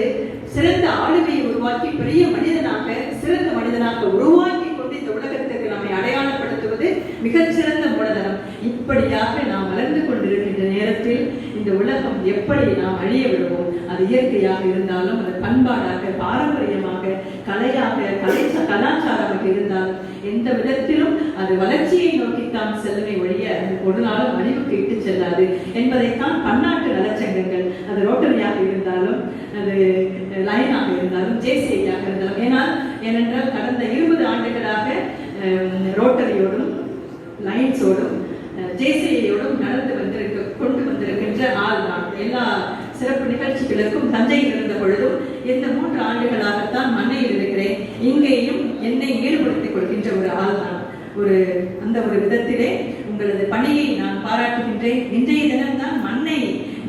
சிறந்த ஆளுமையை உருவாக்கி பெரிய மனிதனாக, சிறந்த மனிதனாக உருவாக்கி கொண்டு இந்த உலகத்திற்கு நம்மை அடையாளப்படுத்துவது மிகச்சிறந்த மூலதனம். இப்படியாக நாம் வளர்ந்து கொண்டிருக்கின்ற நேரத்தில் இந்த உலகம் எப்படி நாம் அழிய விடுவோம்? அது இயற்கையாக இருந்தாலும், அது பண்பாடாக, பாரம்பரியமாக, கலையாக, கலாச்சாரமாக இருந்தாலும் எந்த விதத்திலும் அது வளர்ச்சியை நோக்கித்தான் செல்லுமே ஒழிய அது ஒரு நாளும் அழிவுக்கு இட்டு செல்லாது என்பதைத்தான் பன்னாட்டு நலச்சங்கங்கள், அது ரோட்டரியாக இருந்தாலும், அது லைனாக இருந்தாலும், JCIயாக இருந்தாலும், ஏனென்றால் கடந்த 20 ஆண்டுகளாக ரோட்டரியோடும் லைன்ஸோடும் JCIயோடும் கொண்டு வந்திருக்கின்ற ஆள் நான். எல்லா சிறப்பு நிகழ்ச்சிகளுக்கும் தஞ்சையில் இருந்த பொழுதும் இந்த 3 ஆண்டுகளாகத்தான் மண்ணையில் இருக்கிறேன். இங்கேயும் என்னை ஈடுபடுத்திக் கொள்கின்ற ஒரு ஆள் நான். அந்த ஒரு விதத்திலே உங்களது பணியை நான் பாராட்டுகின்றேன். இன்றைய தினம் தான் மண்ணை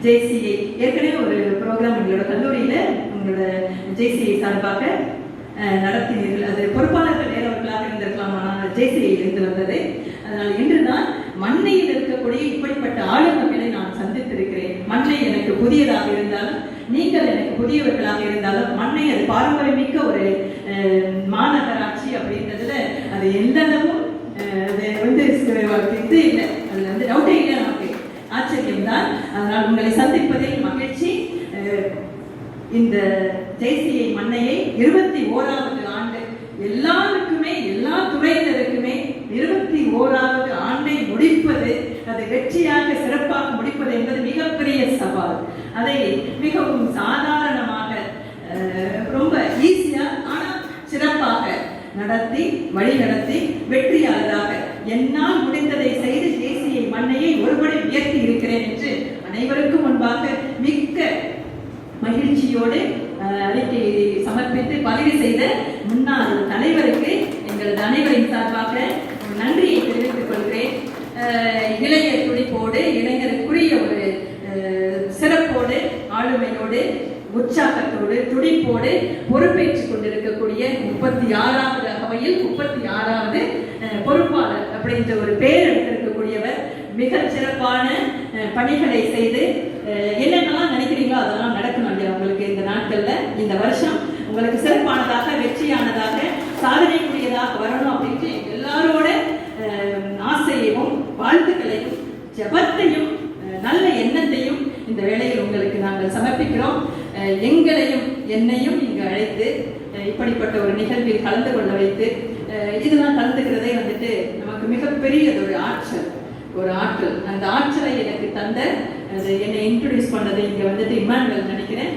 JCI ஏற்கனவே ஒரு ப்ரோக்ராம் எங்களோட கல்லூரியில உங்களோட JCI சார்பாக நடத்தினீர்கள். அது பொறுப்பாளர்கள் நேரவர்களாக இருந்திருக்கலாம், ஆனால் JCI இருந்து வந்தது. அதனால் இன்று தான் மண்ணையில் இருக்கக்கூடிய இப்படிப்பட்ட ஆளுமைகளை நான் சந்தித்திருக்கிறேன். மண்ணை எனக்கு புதியதாக இருந்தாலும், நீங்கள் எனக்கு புதியவர்களாக இருந்தாலும், மண்ணை அது பாரம்பரியமிக்க ஒரு மாநகராட்சி அப்படின்றதுல அது எந்த அளவும் இது இல்லை, அதுல டவுட்டே இல்லை, நமக்கு ஆச்சரியம்தான். அதனால் உங்களை சந்திப்பதில் மகிழ்ச்சி. இந்த ஜேசிஐ மண்ணையை 21வது ஆண்டு எல்லாருக்குமே, எல்லா துறையினருக்குமே 21வது ஆண்டை முடிப்பது, அதை வெற்றியாக சிறப்பாக முடிப்பது என்பது மிகப்பெரிய சவால். அதை மிகவும் சாதாரணமாக, ரொம்ப ஈஸியா ஆனால் சிறப்பாக நடத்தி வழி நடத்தி வெற்றியாளராக என்னால் முடிந்ததை செய்து ஜேசிஐ மண்ணையை ஒருபடி உயர்த்தி இருக்கிறேன் என்று அனைவருக்கும் முன்பாக மிக்க மகிழ்ச்சியோடு அறிக்கையை சமர்ப்பித்து பதிவு செய்த முன்னாள் தலைவருக்கு எங்களது அனைவரின் சார்பாக நன்றியை தெரிவித்துக் கொள்கிறேன். இளைய துடிப்போடு, இளைஞருக்குரிய ஒரு சிறப்போடு, ஆளுமையோடு, உற்சாகத்தோடு, துடிப்போடு பொறுப்பேற்றுக் கொண்டிருக்கக்கூடிய 36வது அவையில் 36வது பொறுப்பாளர் அப்படின்ற ஒரு பேர் எடுத்திருக்கக்கூடியவர் மிக சிறப்பான பணிகளை செய்து என்னென்னலாம் நினைக்கிறீங்களோ அதெல்லாம் நடக்கணும் இல்லையா உங்களுக்கு இந்த நாட்கள்ல, இந்த வருஷம் உங்களுக்கு சிறப்பானதாக, வெற்றியானதாக, சாதனைக்குரியதாக வரணும் அப்படின்ட்டு எல்லாரோட ஆசையையும் வாழ்த்துக்களையும் ஜபத்தையும் நல்ல எண்ணத்தையும் இந்த வேளையில் உங்களுக்கு நாங்கள் சமர்ப்பிக்கிறோம். எங்களையும் என்னையும் இங்கு அழைத்து இப்படிப்பட்ட ஒரு நிகழ்வில் கலந்து கொள்ள வைத்து இதெல்லாம் கலந்துக்கிறதே நமக்கு மிகப்பெரிய ஒரு ஆற்றல். அந்த ஆற்றலை எனக்கு தந்த, என்னை இன்ட்ரோடியூஸ் பண்ணது இங்க இம்மானுவேல் நினைக்கிறேன்.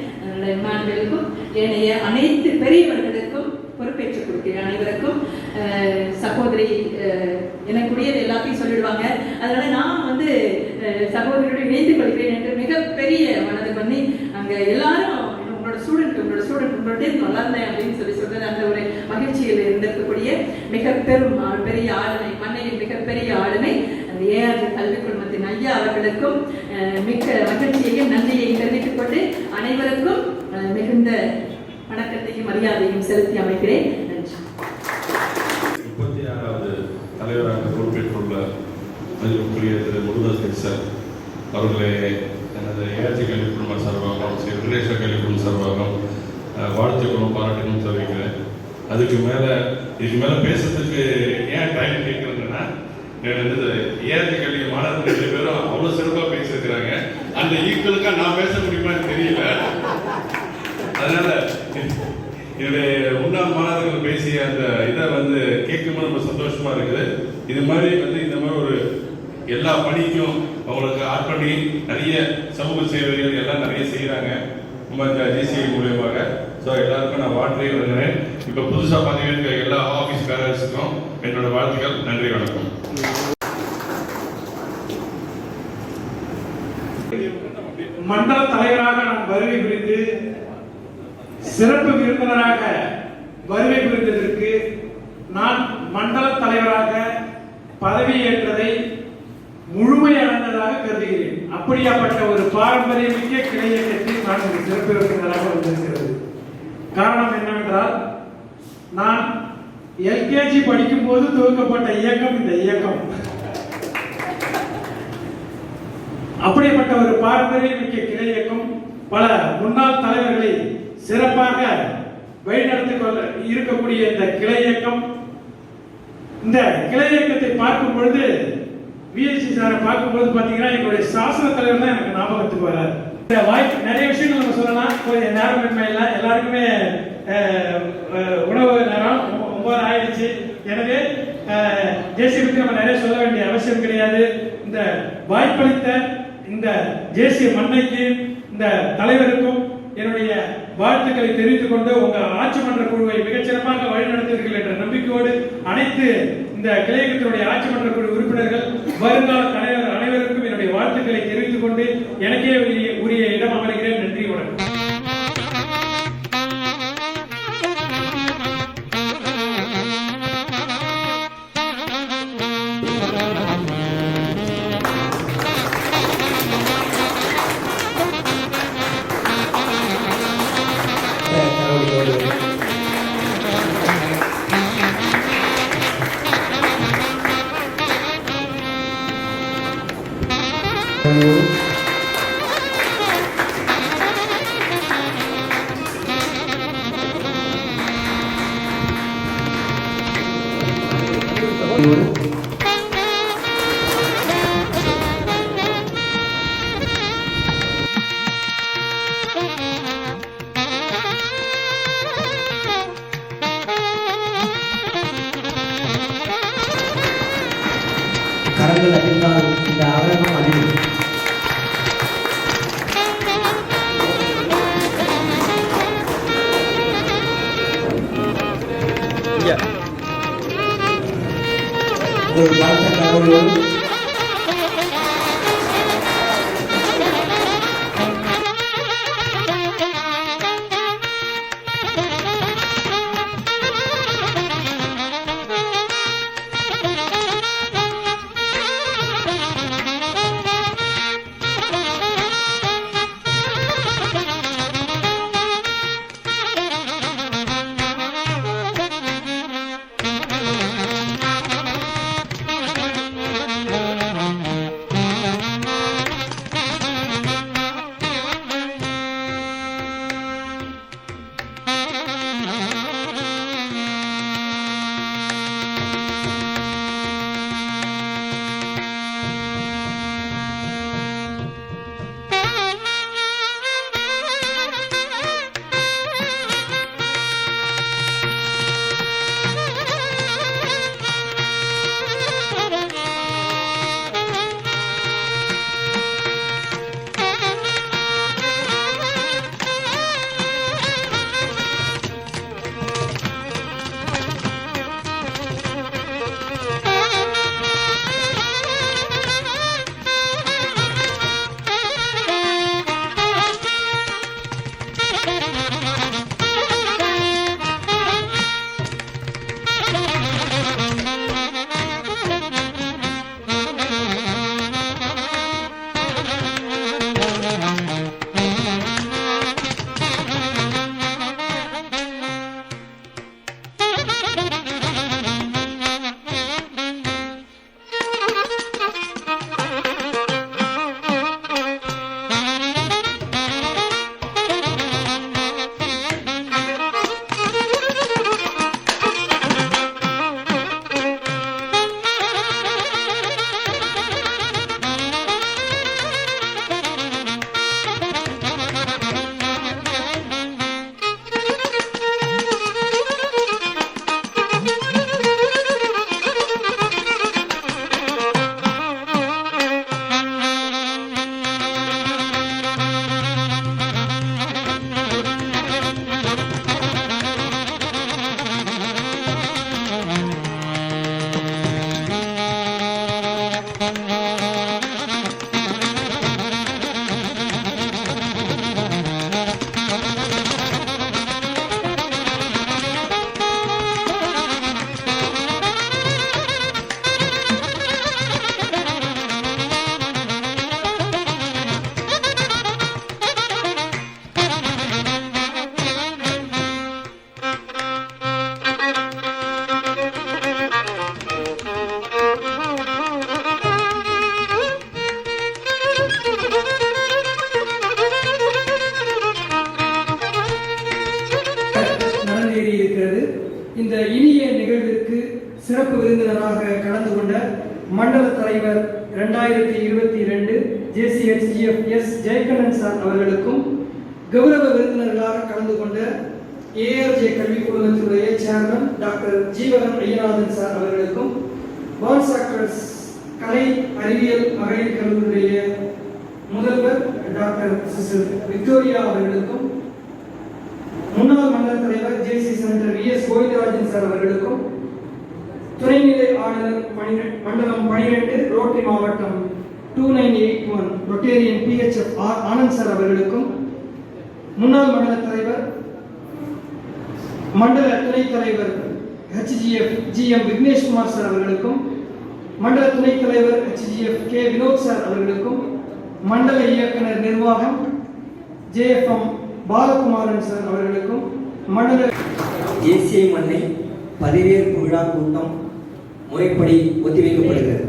இம்மானுவேலுக்கும் ஏனைய அனைத்து பெரியவர்களுக்கும் பொறுப்பேற்றுக் கொடுக்கிறேன். அனைவருக்கும் சகோதரி எனக்குரியது எல்லாத்தையும் சொல்லிடுவாங்க. அதனால நான் சகோதரியோடு இணைத்துக் கொள்கிறேன் என்று மிகப்பெரிய மனது பண்ணி அங்க எல்லாரும் உங்களோட ஸ்டூடெண்ட் நல்லா இருந்தேன் அப்படின்னு சொல்றது அந்த ஒரு மகிழ்ச்சியில் இருந்திருக்கக்கூடிய மிக பெரிய ஆளுமை, மண்ணையின் மிகப்பெரிய ஆளுமை அந்த ஏஆர் கல்விக் குழுமத்தின் ஐயா அவர்களுக்கும் மிக்க மகிழ்ச்சியையும் நன்றியையும் தெரிவித்துக் கொண்டு அனைவருக்கும் மிகுந்த வணக்கத்தையும் மரியாதையும் செலுத்தி அமைக்கிறேன். நன்றி. 36வது தலைவராக பொறுப்பேற்றுள்ள மதிப்புக்குரிய திரு முருகன் சார் அவர்களே எனது ஏஆர்ஜி கல்விக் குழும சார்பாகவும் ஸ்ரீ வெங்கடேஸ்வர கல்விக் குழும சார்பாகவும் வாழ்த்துக்களும் பாராட்டுகளும் தெரிவிக்கிறேன். இதுக்கு மேலே பேசுறதுக்கு ஏன் டைம் கேட்குறதுன்னா, ஏஆர்ஜி கல்வி மாணவர்கள் 2 பேரும் அவ்வளோ சிறப்பாக பேசியிருக்கிறாங்க. அந்த ஈக்குவலுக்காக நான் பேச முடியுமான்னு தெரியல. அதனால என்னுடைய முன்னாள் மாணவர்கள் பேசிய அந்த இதை கேட்கும்போது ரொம்ப சந்தோஷமா இருக்குது. இது மாதிரி இந்த மாதிரி ஒரு எல்லா பணிக்கும் அவங்களுக்கு ஆட்பணி நிறைய சமூக சேவைகள் எல்லாம் நிறைய செய்யறாங்க நம்ம இந்த ஜேசிஐ மூலியமாக. ஸோ எல்லாருக்கும் நான் வாழ்த்துறை வருகிறேன். இப்போ புதுசாக பதவியேற்க எல்லா ஆஃபீஸ் பேரண்ட்ஸுக்கும் என்னோட வாழ்த்துக்கள். நன்றி, வணக்கம். மண்டல தலைவராக நான் வருகை புரிந்து சிறப்பு விருந்தினராக வருகை புரிந்ததற்கு நான் மண்டல தலைவராக பதவியேற்றதை முழுமையானதாக கருதுகிறேன். அப்படியாப்பட்ட ஒரு பாரம்பரியமிக்க கிளை இயக்கத்தில் நான் சிறப்பு விருந்தினராக வந்திருக்கிறது. காரணம் என்னவென்றால், நான் எல்கேஜி படிக்கும் போது துவக்கப்பட்ட இயக்கம் இந்த இயக்கம். அப்படிப்பட்ட ஒரு பாரம்பரியமிக்க கிளை இயக்கம் பல முன்னாள் தலைவர்களை சிறப்பாக வழிநடத்தி இருக்கக்கூடிய இந்த கிளை இயக்கம், இந்த கிளை இயக்கத்தை பார்க்கும் பொழுது விஎஸ்சி சாரை பார்க்கும்போது பார்த்தீங்கன்னா எங்களுடைய சாசன தலைவர் தான் எனக்கு ஞாபகத்துக்கு வராது. இந்த வாய்ப்பு நிறைய விஷயங்கள் நம்ம சொல்லலாம். கொஞ்சம் நேரம் இல்லை, எல்லாருக்குமே உணவு நேரம் 9 ஆயிடுச்சு. எனவே ஜேசி பற்றி நம்ம நிறைய சொல்ல வேண்டிய அவசியம் கிடையாது. இந்த வாய்ப்பளித்த இந்த ஜேசி மண்ணைக்கு, இந்த தலைவருக்கும் என்னுடைய வாழ்த்துக்களை தெரிவித்துக் கொண்டு உங்க ஆட்சி மன்ற குழுவை மிகச்சிறப்பாக வழிநடத்துவீர்கள் என்ற நம்பிக்கையோடு அனைத்து இந்த கிளையகத்தினுடைய ஆட்சி மன்ற குழு உறுப்பினர்கள், வருங்கால தலைவர் அனைவருக்கும் என்னுடைய வாழ்த்துக்களை தெரிவித்துக் கொண்டு எனக்கே உரிய இடம் அமர்கிறேன். நன்றி, வணக்கம். கரங்கள் அதிர்ந்தால் இந்த அரங்கம் அதிரும். ஒரு பலத்த கரங்களோடு இந்த இனிய நிகழ்விற்கு சிறப்பு விருந்தினராக கலந்து கொண்ட மண்டல தலைவர் 2022 JCHGF எஸ் ஜெயக்கண்ணன் சார் அவர்களுக்கும், கௌரவ விருந்தினர்களாக கலந்து கொண்ட ARJ கல்வி குழுமத்தினுடைய chairman doctor Jeevagan Ayyanathan sir அவர்களுக்கும், பான்சாக்டர்ஸ் கலை அறிவியல் மகளிர் கல்லூரியுடைய முதல்வர் டாக்டர் விக்டோரியா அவர்களுக்கும், முன்னாள் மண்டல தலைவர் JC centre VS Govindarajan sir அவர்களுக்கும், துணைநிலை ஆளுநர் மண்டலம் 12 ரோட்டரி மாவட்டம் 2981 ரொட்டேரியன் PHF ஆனந்த் சார் அவர்களுக்கும், முன்னாள் மண்டல தலைவர் மண்டல துணைத் தலைவர் HGF GM விக்னேஷ்குமார் சார் அவர்களுக்கும், மண்டல துணைத் தலைவர் HGF K வினோத் சார் அவர்களுக்கும், மண்டல இயக்குனர் நிர்வாகம் JFM பாலகுமாரன் சார் அவர்களுக்கும், மண்டல தேசிய மண்ணை பதவியேற்பு விழா கூட்டம் முறைப்படி ஒத்திவைக்கப்படுகிறது.